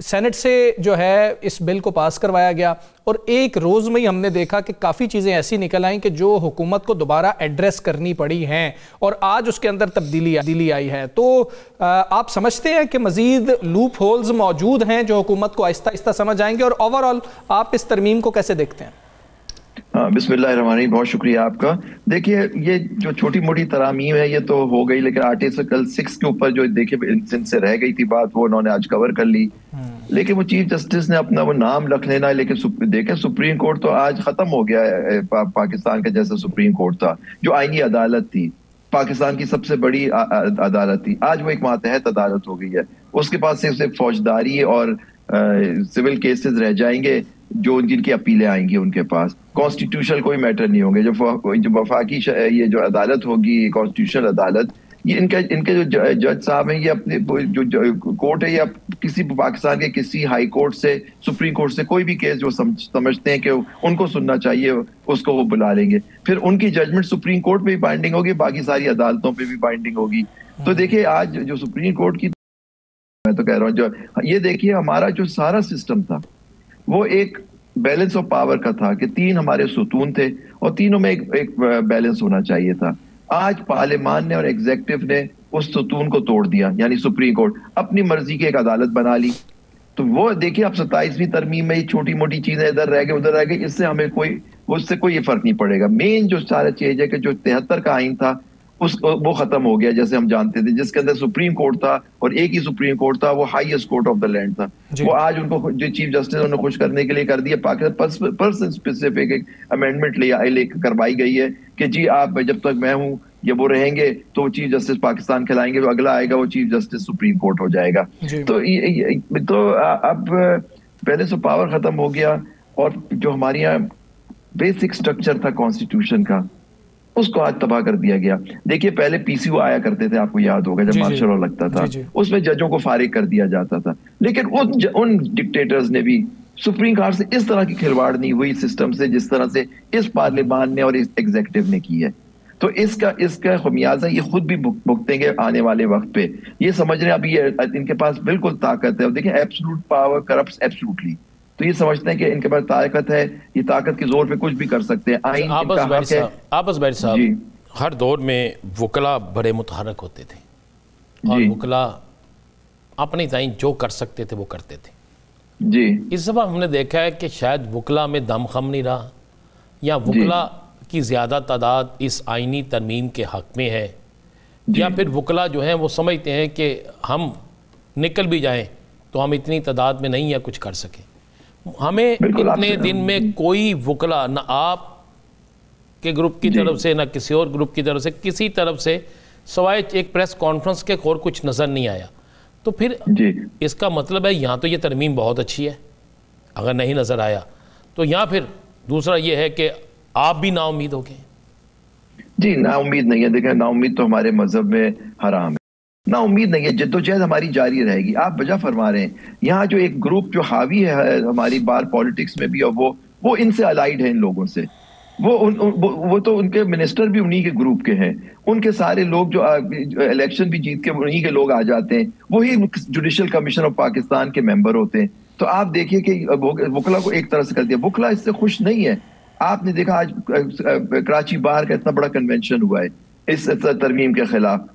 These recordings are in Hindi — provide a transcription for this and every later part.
सेनेट से जो है इस बिल को पास करवाया गया और एक रोज़ में ही हमने देखा कि काफ़ी चीज़ें ऐसी निकल आई कि जो हुकूमत को दोबारा एड्रेस करनी पड़ी हैं और आज उसके अंदर तब्दीली आई है। तो आप समझते हैं कि मज़ीद लूप होल्स मौजूद हैं जो हुकूमत को आहिस्ता आहिस्ता समझ आएंगे, और ओवरऑल आप इस तरमीम को कैसे देखते हैं? बिस्मिल्लाहिर्रहमानिर्रहीम, बहुत शुक्रिया आपका। देखिए, ये जो छोटी मोटी तरामीम है ये तो हो गई, लेकिन आर्टिकल 6 के ऊपर जो देखिए जिनसे रह गई थी बात, वो उन्होंने आज कवर कर ली। लेकिन वो चीफ जस्टिस ने अपना वो नाम रख लेना, लेकिन देखें सुप्रीम कोर्ट तो आज खत्म हो गया है। पाकिस्तान का जैसा सुप्रीम कोर्ट था, जो आईनी अदालत थी, पाकिस्तान की सबसे बड़ी अदालत थी, आज वो एक मातहत अदालत हो गई है। उसके पास सिर्फ फौजदारी और सिविल केसेस रह जाएंगे जो जिनकी अपीलें आएंगी उनके पास। कॉन्स्टिट्यूशनल कोई मैटर नहीं होंगे। जो वफाकी ये जो अदालत होगी, कॉन्स्टिट्यूशनल अदालत, ये इनके जो जज साहब हैं, ये अपने जो कोर्ट है, या किसी पाकिस्तान के किसी हाई कोर्ट से, सुप्रीम कोर्ट से कोई भी केस जो समझते हैं कि उनको सुनना चाहिए, उसको वो बुला लेंगे। फिर उनकी जजमेंट सुप्रीम कोर्ट पे भी बाइंडिंग होगी, बाकी सारी अदालतों पे भी बाइंडिंग होगी। तो देखिए, आज जो सुप्रीम कोर्ट की, मैं तो कह रहा हूँ, जो ये देखिए हमारा जो सारा सिस्टम था वो एक बैलेंस ऑफ पावर का था कि 3 हमारे सुतून थे और तीनों में एक बैलेंस होना चाहिए था। आज पार्लियामान ने और एग्जीक्यूटिव ने उस सुतून को तोड़ दिया, यानी सुप्रीम कोर्ट अपनी मर्जी की एक अदालत बना ली। तो वो देखिए, अब 27वीं तरमीम में छोटी मोटी चीजें इधर रह गई उधर रह गई, इससे हमें उससे कोई फर्क नहीं पड़ेगा। मेन जो सारा चीज है कि जो 73 का आइन था वो खत्म हो गया, जैसे हम जानते थे, जिसके अंदर सुप्रीम कोर्ट था और एक ही सुप्रीम कोर्ट था, वो highest court of the land था। वो आज उनको जो चीफ जस्टिस उन्होंने खुश करने के लिए कर दिया, पाकिस्तान पर्सन स्पेसिफिक एक अमेंडमेंट करवाई गई है कि जी आप, जब तक मैं हूं या वो रहेंगे तो वो चीफ जस्टिस पाकिस्तान खिलाएंगे, जो अगला आएगा वो चीफ जस्टिस सुप्रीम कोर्ट हो जाएगा। तो अब बैलेंस ऑफ पावर खत्म हो गया और जो हमारे यहाँ बेसिक स्ट्रक्चर था कॉन्स्टिट्यूशन का, उसको आज तबाह कर दिया गया। देखिए, पहले पीसीओ आया करते थे, आपको याद होगा, जब मार्शल लॉ लगता था उसमें जजों को फारिग कर दिया जाता था। लेकिन उन डिक्टेटर्स ने भी सुप्रीम कोर्ट से इस तरह की खिलवाड़ नहीं हुई सिस्टम से, जिस तरह से इस पार्लियामान ने और इस एग्जीक्यूटिव ने की है। तो इसका खमियाजा ये खुद भी भुगतेंगे आने वाले वक्त पे। ये समझ रहे हैं अभी इनके पास बिल्कुल ताकत है। देखिए, एब्सोल्यूट पावर करप्ट्स एब्सोल्युटली, तो ये समझते हैं कि इनके पास ताकत है, ये ताकत के जोर पे कुछ भी कर सकते हैं। आइन इनका हक है। आबस भाई साहब, हर दौर में वकला बड़े मुतहरक होते थे और वकला अपने ताईं जो कर सकते थे वो करते थे जी। इस दफ़ा हमने देखा है कि शायद वकला में दमखम नहीं रहा, या वकला की ज़्यादा तादाद इस आइनी तरमीम के हक में है, या फिर वकला जो हैं वो समझते हैं कि हम निकल भी जाएं तो हम इतनी तादाद में नहीं या कुछ कर सकें। हमें इतने दिन में कोई वकला, ना आप के ग्रुप की तरफ से ना किसी और ग्रुप की तरफ से, किसी तरफ से सवाए एक प्रेस कॉन्फ्रेंस के और कुछ नज़र नहीं आया। तो फिर इसका मतलब है यहाँ तो ये तरमीम बहुत अच्छी है, अगर नहीं नज़र आया तो, या फिर दूसरा ये है कि आप भी नाउम्मीद हो गए। जी, नाउम्मीद नहीं है। देखें, नाउम्मीद तो हमारे मजहब में हराम है। ना उम्मीद नहीं है, जद्दोजहद हमारी जारी रहेगी। आप वजह फरमा रहे हैं, यहाँ जो एक ग्रुप जो हावी है हमारी बार पॉलिटिक्स में भी, और वो इनसे अलाइड है, इन लोगों से। वो तो उनके मिनिस्टर भी उन्हीं के ग्रुप के हैं, उनके सारे लोग जो इलेक्शन भी जीत के उन्हीं के लोग आ जाते हैं, वही जुडिशल कमीशन ऑफ पाकिस्तान के मेंबर होते हैं। तो आप देखिए कि वकला को एक तरह से कर दिया। वकला इससे खुश नहीं है। आपने देखा आज कराची बार का इतना बड़ा कन्वेंशन हुआ है इस तरमीम के खिलाफ,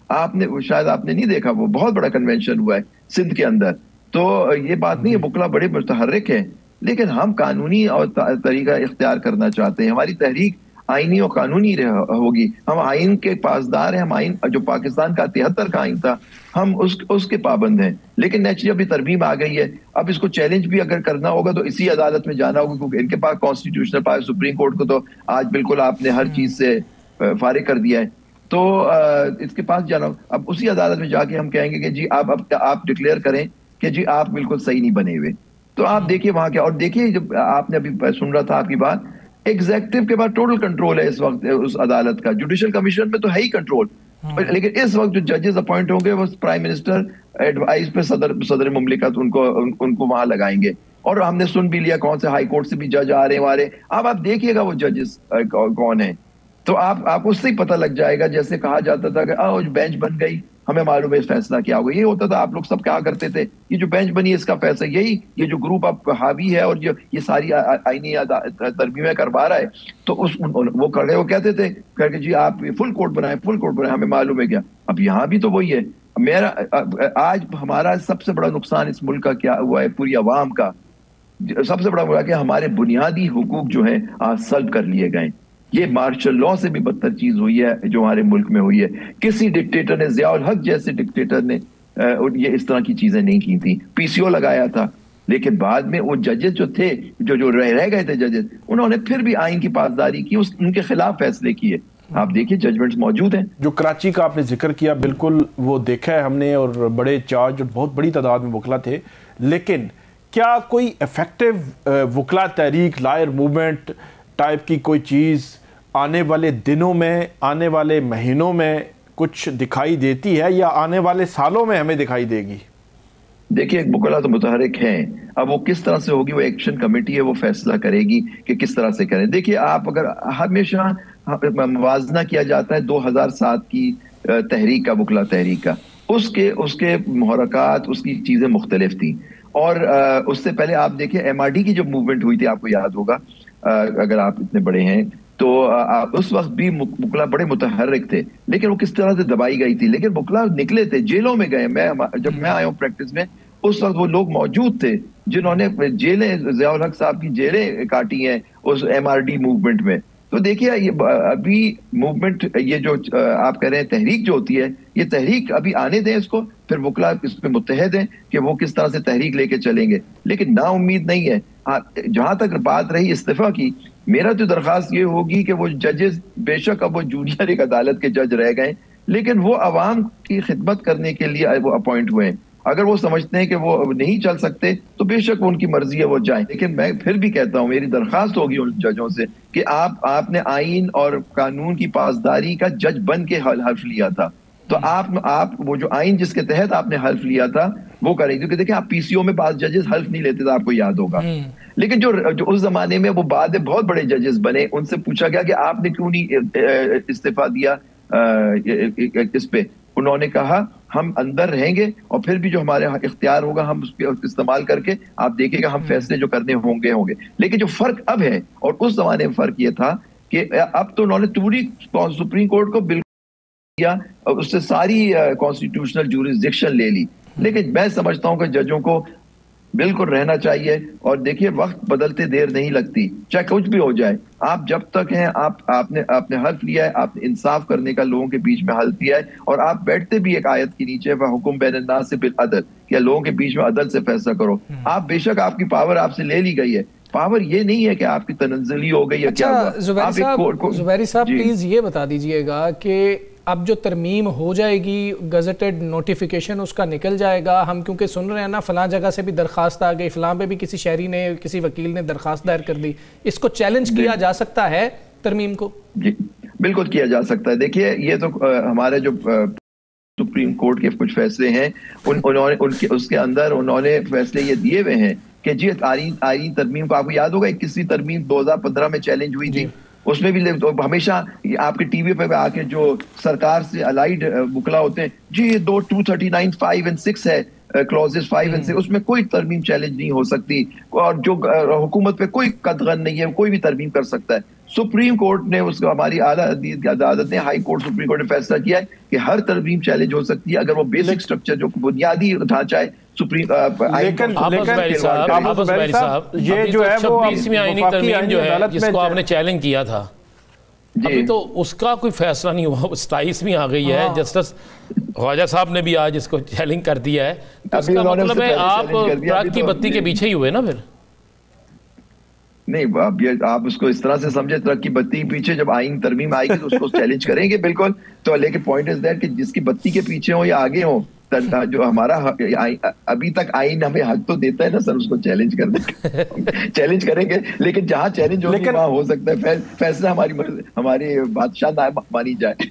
शायद आपने नहीं देखा, वो बहुत बड़ा कन्वेंशन हुआ है सिंध के अंदर। तो ये बात नहीं है, वकला बड़े मुतहर्रिक हैं, लेकिन हम कानूनी और तरीका इख्तियार करना चाहते हैं। हमारी तहरीक आईनी और कानूनी होगी। हम आइन के पासदार हैं। हम आइन, जो पाकिस्तान का 73 का आइन था, हम उसके पाबंद हैं। लेकिन नेचुरली अभी तरमीम आ गई है, अब इसको चैलेंज भी अगर करना होगा तो इसी अदालत में जाना होगा, क्योंकि इनके पास कॉन्स्टिट्यूशनल पावर, सुप्रीम कोर्ट को तो आज बिल्कुल आपने हर चीज से फारिग कर दिया है। तो इसके पास जाना, अब उसी अदालत में जाके हम कहेंगे कि जी आप डिक्लेयर करें कि जी आप बिल्कुल सही नहीं बने हुए। तो आप देखिए वहां क्या, और देखिए जब आपने अभी सुन रहा था आपकी बात, एग्जीक्यूटिव के पास टोटल कंट्रोल है इस वक्त उस अदालत का। जुडिशल कमीशन में तो है ही कंट्रोल, लेकिन इस वक्त जो जजेस अपॉइंट होंगे वो प्राइम मिनिस्टर एडवाइस पे सदर मुमलिकत उनको वहां लगाएंगे। और हमने सुन भी लिया कौन से हाई कोर्ट से भी जज आ रहे हैं हमारे। अब आप देखिएगा वो जजेस कौन है, तो आप उससे ही पता लग जाएगा। जैसे कहा जाता था कि आओ बेंच बन गई, हमें मालूम है इस फैसला क्या होगा। ये होता था, आप लोग सब क्या करते थे, ये जो बेंच बनी है इसका फैसला यही, ये जो ग्रुप अब हावी है और जो ये सारी आईनी तरमीमें करवा रहा है, तो वो खड़े वो कहते थे करके जी आप फुल कोर्ट बनाए, फुल कोर्ट बनाए, हमें मालूम है क्या। अब यहाँ भी तो वही है। मेरा आज हमारा सबसे बड़ा नुकसान इस मुल्क का क्या हुआ है, पूरी अवाम का सबसे बड़ा हुआ कि हमारे बुनियादी हुकूक जो है आज सल्ब कर लिए गए। ये मार्शल लॉ से भी बदतर चीज हुई है जो हमारे मुल्क में हुई है। किसी डिक्टेटर ने, ज़ियाउल हक जैसे डिक्टेटर ने ये इस तरह की चीजें नहीं की थी। पीसीओ लगाया था, लेकिन बाद में वो जजेस जो थे, जो रह गए थे जजेस, उन्होंने फिर भी आइन की पासदारी की, उनके खिलाफ फैसले किए। आप देखिए जजमेंट्स मौजूद हैं। जो कराची का आपने जिक्र किया, बिल्कुल वो देखा है हमने, और बड़े चार्ज और बहुत बड़ी तादाद में वकला थे। लेकिन क्या कोई इफेक्टिव वकला तहरीक, लायर मूवमेंट टाइप की कोई चीज़ आने वाले दिनों में, आने वाले महीनों में कुछ दिखाई देती है, या आने वाले सालों में हमें दिखाई देगी? देखिए वकला तो मुतहरिक हैं, अब वो किस तरह से होगी, वो एक्शन कमेटी है, वो फैसला करेगी कि किस तरह से करें। देखिए आप अगर हमेशा मुवाजना किया जाता है 2007 की तहरीक का, वकला तहरीक का, उसके मुहरकात, उसकी चीजें मुख्तलिफ थी। और उससे पहले आप देखिए MRD की जो मूवमेंट हुई थी, आपको याद होगा, अगर आप इतने बड़े हैं तो उस वक्त भी वकला बड़े मुतहर्रिक थे, लेकिन वो किस तरह से दबाई गई थी। लेकिन वकला निकले थे, जेलों में गए। जब मैं आया हूँ प्रैक्टिस में, उस वक्त वो लोग मौजूद थे जिन्होंने जेलें, ज़ियाउल हक साहब की जेलें काटी हैं उस MRD मूवमेंट में। तो देखिए ये अभी मूवमेंट, ये जो आप कह रहे हैं तहरीक जो होती है, ये तहरीक अभी आने दें इसको, फिर वकला इस पे मुत्तहद हैं कि वो किस तरह से तहरीक लेके चलेंगे। लेकिन ना उम्मीद नहीं है। जहां तक बात रही इस्तीफा की, मेरा तो दरख्वास्त ये होगी कि वो जजेस, बेशक अब वो जूनियर एक अदालत के जज रह गए, लेकिन वो अवाम की खिदमत करने के लिए वो अपॉइंट हुए हैं। अगर वो समझते हैं कि वो नहीं चल सकते तो बेशक वो उनकी मर्जी है, वो जाएं। लेकिन मैं फिर भी कहता हूं, मेरी दरखास्त होगी उन जजों से कि आपने आइन और कानून की पासदारी का जज बन के हल्फ लिया था, तो आप वो जो आइन जिसके तहत आपने हल्फ लिया था वो करें। क्योंकि देखिए आप PCO में बाद जजेस हल्फ नहीं लेते थे, आपको याद होगा। लेकिन जो उस जमाने में वो बाद में बहुत बड़े जजेस बने, उनसे पूछा गया कि आपने क्यों नहीं इस्तीफा दिया इस पे। उन्होंने कहा हम अंदर रहेंगे और फिर भी जो हमारे इख्तियार होगा हम उसके इस्तेमाल करके, आप देखिएगा हम फैसले जो करने होंगे। लेकिन जो फर्क अब है और उस जमाने में फर्क ये था कि अब तो उन्होंने पूरी सुप्रीम कोर्ट को बिल्कुल किया, उससे सारी कॉन्स्टिट्यूशनल ज्यूरिसडिक्शन ले ली। लेकिन मैं समझता हूं कि जजों को बिल्कुल रहना चाहिए। और देखिए वक्त बदलते देर नहीं लगती, चाहे कुछ भी हो जाए। आप जब तक हैं, आपने हल्फ लिया है, आपने इंसाफ करने का लोगों के बीच में हल्फ दिया है, और आप बैठते भी एक आयत के नीचे, हुकुम बैनन्नास से बिल अदल, क्या लोगों के बीच में अदल से फैसला करो। आप बेशक आपकी पावर आपसे ले ली गई है, पावर ये नहीं है कि आपकी तनज़्ज़ुली हो गई है। अच्छा, ज़ुबैरी साहब प्लीज ये बता दीजिएगा कि अब जो तरमीम हो जाएगी, गजटेड नोटिफिकेशन उसका निकल जाएगा, हम क्योंकि सुन रहे हैं ना फलां जगह से भी दरखास्त आ गई, फलां पे भी किसी शहरी ने, किसी वकील ने दरखास्त दायर कर दी, इसको चैलेंज किया जा सकता है तरमीम को? जी बिल्कुल किया जा सकता है। देखिए ये तो हमारे जो सुप्रीम कोर्ट के कुछ फैसले हैं, उनके उसके अंदर उन्होंने फैसले ये दिए हुए हैं कि जी आईनी तरमीम को, आपको याद होगा 21वीं तरमीम 2015 में चैलेंज हुई थी, उसमें भी तो हमेशा आपके टीवी पे आके जो सरकार से अलाइड वकला होते हैं, जी ये 239 5 और 6 है, क्लॉजेस 5 और 6, उसमें कोई तरमीम चैलेंज नहीं हो सकती, और जो हुकूमत पे कोई कदगन नहीं है, कोई भी तरमीम कर सकता है। सुप्रीम कोर्ट ने, उसको हमारी आला अदालत ने, हाई कोर्ट, सुप्रीम कोर्ट ने फैसला किया है कि हर तरमीम चैलेंज हो सकती है अगर वो बेसिक स्ट्रक्चर, जो बुनियादी ढांचा है सुप्रीम। लेकिन ये जो है वो 20वीं आईनी तरमीम जो है जिसको आपने चैलेंज किया था, अभी तो उसका कोई फैसला नहीं हुआ, 27वीं आ गई है। जस्टिस ख्वाजा साहब ने भी आज इसको चैलेंज कर दिया है। तो इसका मतलब है आप ट्रक की बत्ती के पीछे ही हुए ना फिर? नहीं, आप उसको इस तरह से समझे, ट्रक की बत्ती के पीछे जब आइन तरमीम आएगी तो उसको चैलेंज करेंगे बिल्कुल। तो लेकिन पॉइंट इज दैट कि जिसकी बत्ती के पीछे हो या आगे हो, जो हमारा अभी तक आइन हमें हक तो देता है ना सर, उसको चैलेंज करने चैलेंज करेंगे। लेकिन जहां चैलेंज होगी वहां हो सकता है फैसला हमारी बादशाह ना मानी जाए।